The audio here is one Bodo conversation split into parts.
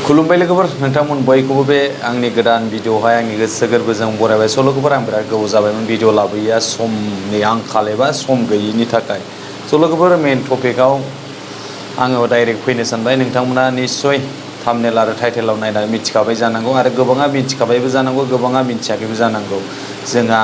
खुलुमबाय लोगोफोर नोंथांमोन बयखौबो बे आंनि गोदान भिडिअहाय आंनि गोसो गोरबोजों बरायबाय लोगोफोर आं बिराद गोबाव जाबायमोन भिडिअ लाबोयैया समनि आंखाल एबा सम गैयिनि थाखाय लोगोफोर मेन टपिकआव आङो डाइरेक्ट फैनो सानबाय नोंथांमोना निश्चय थाम्बनेल आरो टाइटेलाव नायनानै मिथिखाबाय जानांगौ आरो गोबाङा मिथिखाबायबो जानांगौ गोबाङा मिथियाखैबो जानांगौ जोंहा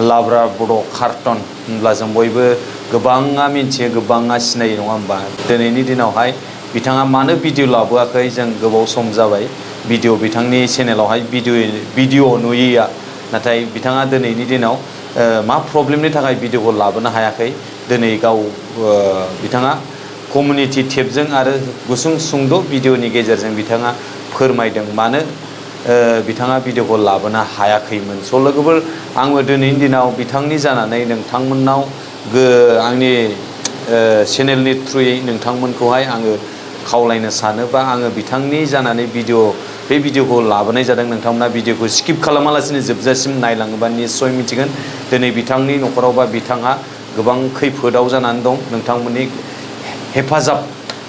लाब्रा बड' कार्टन होनब्ला जों बयबो गोबाङा मिथियो गोबाङा सिनायो नङा होमबा दिनैनि दिनावहाय बिथाङा मानो भिडिअ लाबोआखै जों गोबाव सम जाबाय भिडिअ बिथांनि चेनेलावहाय भिडिअ नुयैया नाथाय बिथाङा दिनैनि दिनाव मा प्रब्लेमनि थाखाय भिडिअखौ लाबोनो हायाखै दिनै गाव बिथाङा कमिउनिटि टेबजों आरो गुसुं सुंद' भिडिअनि गेजेरजों बिथाङा फोरमायदों मानो बिथाङा भिडिअखौ लाबोनो हायाखैमोन लोगोफोर आङो दिनैनि दिनाव बिथांनि जानानै नोंथांमोननाव आंनि चेनेलनि थ्रुयै नोंथांमोनखौहाय आङो खावलायनो सानो बा आङो बिथांनि जानानै बे भिडिअखौ लाबोनाय जादों नोंथांमोना भिडिअखौ स्किप खालामालासिनो जोबजासिम नायलाङोबा निश्चय मिथिगोन दिनै बिथांनि न'खराव बा बिथाङा गोबां खैफोदाव जानानै दं नोंथांमोननि हेफाजाब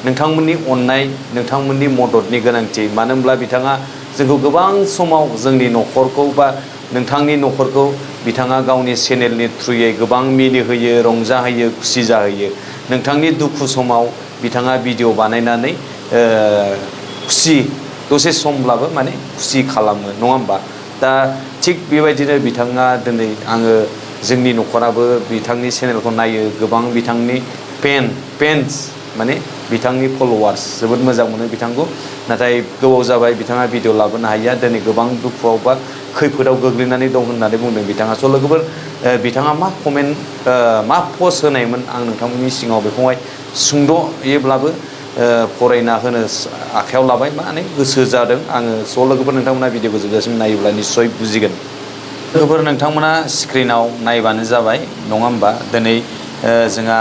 नोंथांमोननि अननाय नोंथांमोननि मददनि गोनांथि मानो होनब्ला बिथाङा जोंखौ गोबां समाव जोंनि न'खरखौ बा नोंथांनि न'खरखौ बिथाङा गावनि चेनेलनि थ्रुयै गोबां मिनिहोयो रंजाहोयो खुसि जाहोयो नोंथांनि दुखु समाव बिथाङा भिडिअ बानायनानै खुसि दसे समब्लाबो माने खुसि खालामो नङा होमबा दा थिग बेबायदिनो बिथाङा दिनै आङो जोंनि न'खराबो बिथांनि चेनेलखौ नायो गोबां बिथांनि पेन्स माने बिथांनि फलोवार्स जोबोद मोजां मोनो बिथांखौ नाथाय गोबाव जाबाय बिथाङा भिडिअ लाबोनो हायैया दिनै गोबां दुखुआव बा खैफोदाव गोग्लैनानै दं होननानै बुंदों बिथाङा लोगोफोर बिथाङा मा कमेन्ट मा पस्ट होनायमोन आं नोंथांमोननि सिगाङाव बेखौहाय सुंद'यैब्लाबो फरायना होनो आखायाव लाबाय माने गोसो जादों आङो लोगोफोर नोंथांमोना भिडिअखौ जोबजासिम नायोब्ला निश्चय बुजिगोन लोगोफोर नोंथांमोना स्क्रिनाव नायबानो जाबाय नङा होमबा दिनै जोंहा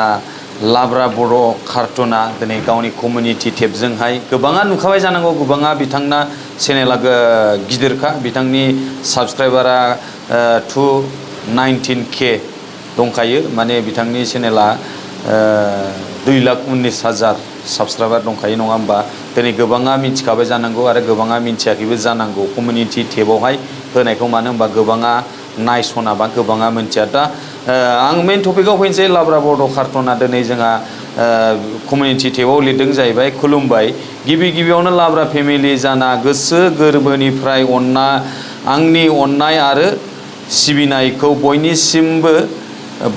लाब्रा बड' कार्टुना दिनै गावनि कमिउनिटि टेबजोंहाय गोबाङा नुखाबाय जानांगौ गोबाङा बिथांना चेनेला गिदिरखा बिथांनि साबस्क्राइबारा 219K दंखायो माने बिथांनि चेनेला 2,19,000 साबस्क्राइबार दंखायो नङा होमबा दिनै गोबाङा मिथिखाबाय जानांगौ आरो गोबाङा मिथियाखैबो जानांगौ कमिउनिटि टेबावहाय होनायखौ मानो होनबा गोबाङा नायसनाबा गोबाङा मिथिया दा आं मेन टपिकआव फैनोसै लाब्रा बड' कार्टना दिनै जोंहा कमिउनिटि टेबाव लिरदों जाहैबाय खुलुमबाय गिबियावनो लाब्रा फेमिलि जाना गोसो गोरबोनिफ्राय आंनि अननाय आरो सिबिनायखौ बयनिसिमबो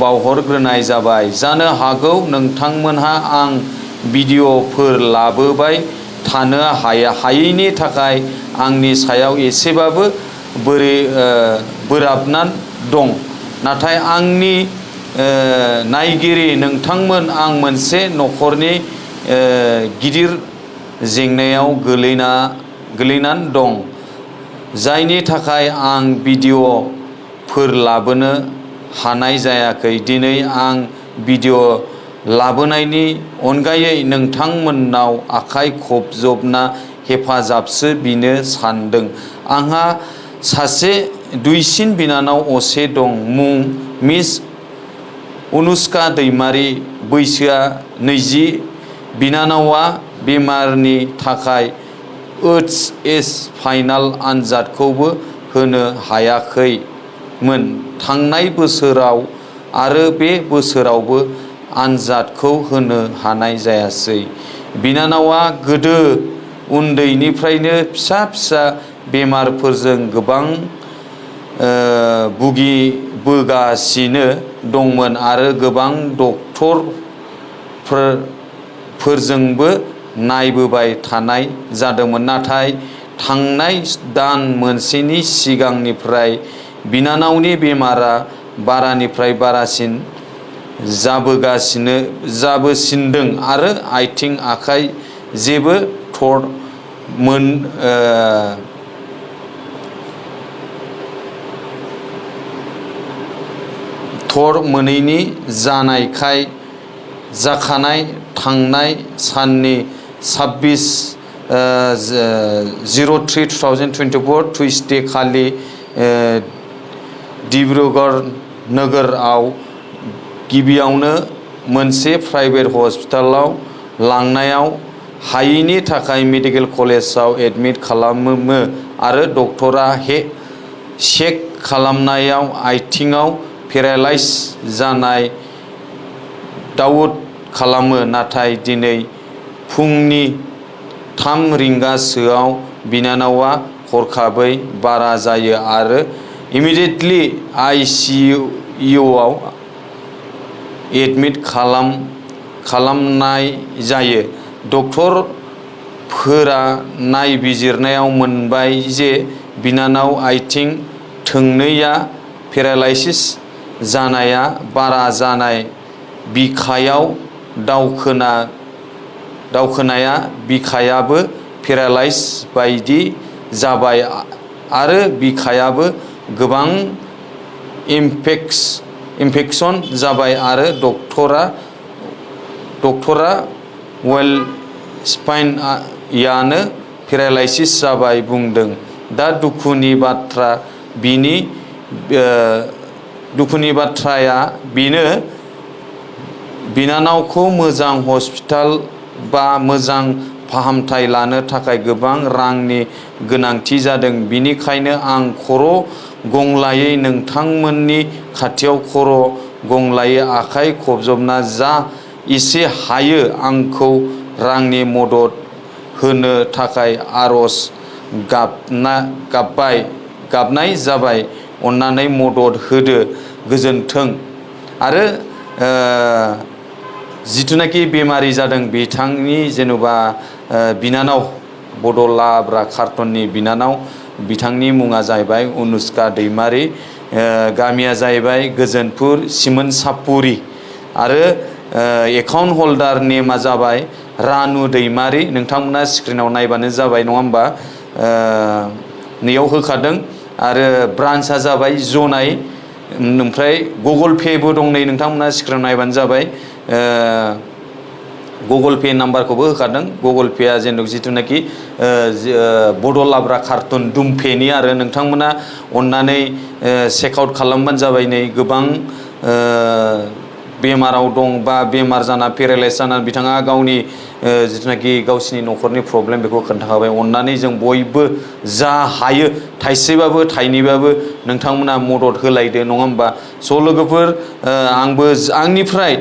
बावहरग्रोनाय जाबाय जानो हागौ नोंथांमोनहा आं भिडिअफोर लाबोबाय थानो हायैनि थाखाय आंनि सायाव एसेबाबो बwrabna दं नाथाय आंनि नाइगिरि नोंथांमोन आं मोनसे न'खरनि गिदिर जेंनायाव गोलैनानै दं जायनि थाखाय आं भिडिअफोर लाबोनो हानाय जायाखै दिनै आं भिडिअ लाबोनायनि अनगायै नोंथांमोननाव आखाइ खबजबना हेफाजाबसो बिनो सानदों आंहा सासे दुइसिन बिनानाव असे दं मुं मिस अनुष्का दैमारि बैसोआ 20 बिनानावा बेमारनि थाखाय HS फाइनाल आनजादखौबो होनो हायाखैमोन थांनाय बोसोराव आरो बे बोसोरावबो आनजादखौ होनो हानाय जायासै बिनानावा गोदो उन्दैनिफ्रायनो फिसा बेमारफोरजों गोबां भुगिबोगासिनो दंमोन आरो गोबां डक्टरफोरजोंबो नायबोबाय थानाय जादोंमोन नाथाय थांनाय दान मोनसेनि सिगांनिफ्राय बिनानावनि बेमारा बारानिफ्राय बारासिन जाबोसिनदों आरो आथिं आखाइ जेबो थर मोनैनि जाखानाय थांनाय साननि 26/03/2024 टुइसडे खालि डिब्रुगढ़ नोगोराव गिबियावनो मोनसे प्राइभेट हस्पिटालाव लांनायाव हायैनि थाखाय मेडिकेल कलेजाव एडमिट खालामो आरो डक्टरा चेक खालामनायाव आथिङाव पेरालाइज जानाय डाउट खालामो। नाथाय दिनै फुंनि 3 रिंगासोआव बिनानावा हरखाबै बारा जायो आरो इमिडियेटलि ICUआव एडमिट खालामनाय जायो। डक्टरफोरा नायबिजिरनायाव मोनबाय जे बिनानाव आथिं थोंनैया पेरालाइसिस जानाया बारा जानाय, बिखायाव दावखोनाया बिखायाबो पेरालाइज बायदि जाबाय आरो बिखायाबो गोबां इनफेक्शन जाबाय आरो डक्टरा वेल स्पाइनयानो पेरालाइसिस जाबाय बुंदों। दा दुखुनि बाथ्राया बेनो बिनानावखौ मोजां हस्पिटाल बा मोजां फाहामथाय लानो थाखाय गोबां रांनि गोनांथि जादों। बिनिखायनो आं खर' गंलायै नोंथांमोननि खाथियाव खर' गंलायै आखाइ खबजबना जा एसे हायो आंखौ रांनि मदद होनो थाखाय आरज गाबनाय जाबाय। अन्नानै मदद होदो, गोजोन्थों। आरो जिथुनाखि बेमारि जादों बिथांनि जेनेबा बिनानाव बड' लाब्रा कार्टननि बिनानाव, बिथांनि मुङा जाहैबाय अनुष्का दैमारि, गामिया जाहैबाय गोजोनपुर सिमोनसापुरि आरो एकाउन्ट हल्डार नेमा जाबाय रानु दैमारि। नोंथांमोना स्क्रिनाव नायबानो जाबाय, नङा होमबा? नैयाव होखादों। आरो ब्रान्चआ जाबाय जनाय, ओमफ्राय गुगल पेबो दं, नै नोंथांमोना स्क्रिनाव नायबानो जाबाय। गुगल पे नाम्बारखौबो होखादों। गुगल पेआ जिथुनाखि बड' लाब्रा कार्टुन दुमफेनि आरो नोंथांमोना अन्नानै चेकआउट खालामबानो जाबाय। नै गोबां बेमाराव दं बा बेमार जाना पेरालाइज जाना बिथाङा गावनि जिथुनाखि गावसिनि न'खरनि प्रब्लेम बेखौ खोन्थाखाबाय। अन्नानै जों बयबो जा हायो थाइसेबाबो थाइनैबाबो नोंथांमोना मदद होलायदो, नङा होमबा? स' लोगोफोर, आंबो आंनिफ्राय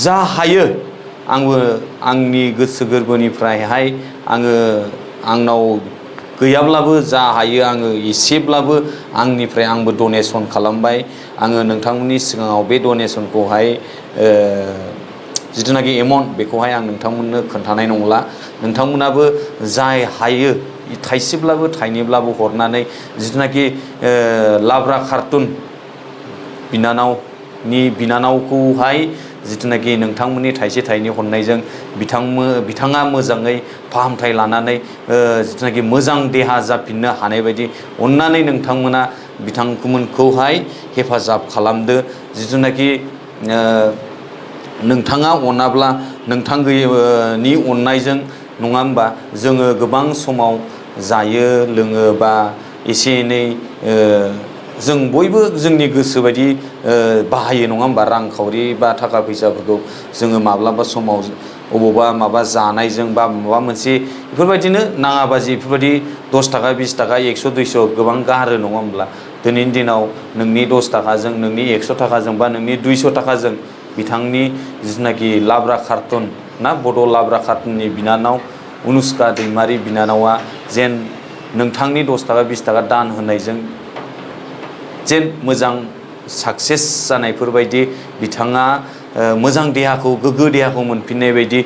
जा हायो आंबो आंनि गोसो गोरबोनिफ्रायहाय आंनाव गैयाब्लाबो जा हायो आङो एसेब्लाबो आंनिफ्राय आंबो डनेसन खालामबाय। आङो नोंथांमोननि सिगाङाव बे डनेसनखौहाय जिथुनाखि एमाउन्ट बेखौहाय आं नोंथांमोननो खोन्थानाय नंला। नोंथांमोनाबो जाय हायो थाइसेब्लाबो थाइनैब्लाबो हरनानै जिथुनाखि लाब्रा कार्टुन बिनानावखौहाय जिथुनाखि नोंथांमोननि थाइसे थाइनै हरनायजों बिथाङा मोजाङै फाहामथाय लानानै जिथुनाखि मोजां देहा जाफिननो हानाय बायदि अन्नानै नोंथांमोना बिथांमोनखौहाय हेफाजाब खालामदो। जिथुनाखि नोंथाङा अनाब्ला नोंथांनि अननायजों, नङा होमबा, जोङो गोबां समाव जायो लोङो बा एसे एनै जों बयबो जोंनि गोसो बायदि बाहायो, नङा होमबा? रांखावरि बा थाखा फैसाफोरखौ जोङो माब्लाबा समाव अबावबा माबा जानायजों बा माबा मोनसे बेफोरबायदिनो नाङाबाजि बेफोरबायदि 10 थाखा 20 थाखा 100 200 गोबां गारो, नङा होमब्ला? दिनैनि दिनाव नोंनि 10 थाखाजों नोंनि 100 थाखाजों बा नोंनि 200 थाखाजों बिथांनि जिथुनाखि लाब्रा कार्टुन ना बड' लाब्रा कार्टुननि बिनानाव अनुष्का दैमारि बिनानावा जेन नोंथांनि 10 थाखा 20 थाखा दान होनायजों जेन मोजां साक्सेस जानायफोरबायदि बिथाङा मोजां देहाखौ गोग्गो देहाखौ मोनफिननाय बायदि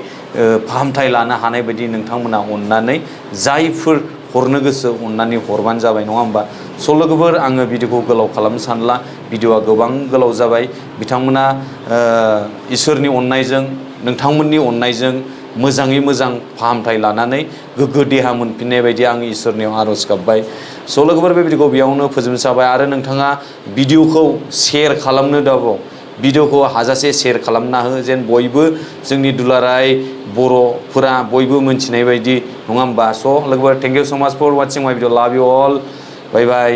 फाहामथाय लानो हानाय बायदि नोंथांमोना अननानै जायफोर हरनो गोसो अननानै हरबानो जाबाय, नङा होमबा? स' लोगोफोर, आङो भिडिअखौ गोलाव खालामनो सानला। भिडिअआ गोबां गोलाव जाबाय। बिथांमोना इसोरनि अननायजों नोंथांमोननि अननायजों मोजाङै मोजां फाहामथाय लानानै गोग्गो देहा मोनफिननाय बायदि आं इसोरनियाव आरज गाबबाय। स' लोगोफोर, बे भिडिअखौ बेयावनो फोजोबनो जाबाय। आरो नोंथाङा भिडिअखौ शेयार खालामनो दाबाव, भिडिअखौ हाजासे शेयार खालामना हो, जेन बयबो जोंनि दुलाराय बर'फोरा बयबो मोनथिनाय बायदि, नङा होमबा? स' लोगोफोर, थेंक इउ सो माच फर वाचिं माय भिडिअ। लाभ इउ अल। बाय बाय।